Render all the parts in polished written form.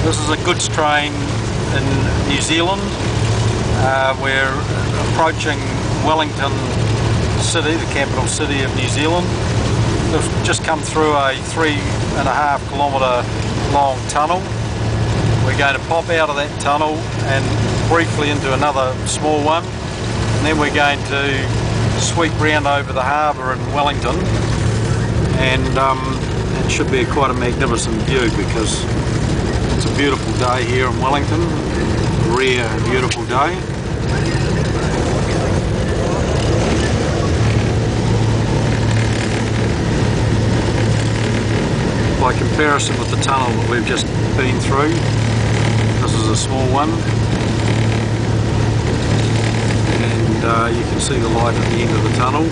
This is a goods train in New Zealand. We're approaching Wellington City, the capital city of New Zealand. We've just come through a 3.5 kilometre long tunnel. We're going to pop out of that tunnel and briefly into another small one, and then we're going to sweep round over the harbour in Wellington, and it should be quite a magnificent view because it's a beautiful day here in Wellington, a rare and beautiful day. By comparison with the tunnel that we've just been through, this is a small one, and you can see the light at the end of the tunnel.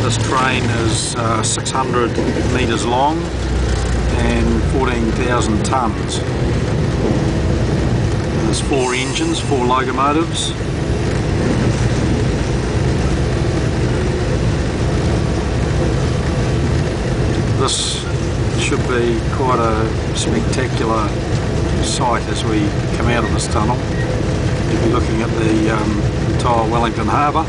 This train is 600 metres long and 14,000 tonnes. There's 4 engines, 4 locomotives. This should be quite a spectacular sight as we come out of this tunnel. You'll be looking at the entire Wellington Harbour.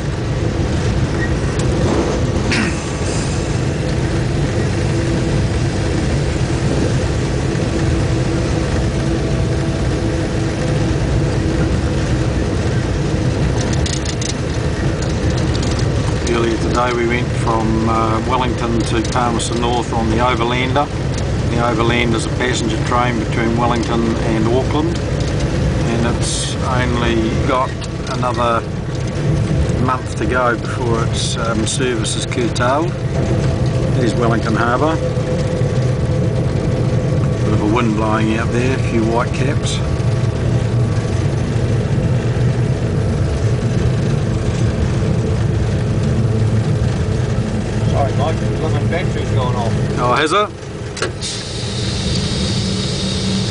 Earlier today we went from Wellington to Palmerston North on the Overlander. The Overland is a passenger train between Wellington and Auckland, and it's only got another month to go before its service is curtailed. There's Wellington Harbour. Bit of a wind blowing out there, a few white caps. Sorry Mike, it looks like my battery's going off. Oh, has it?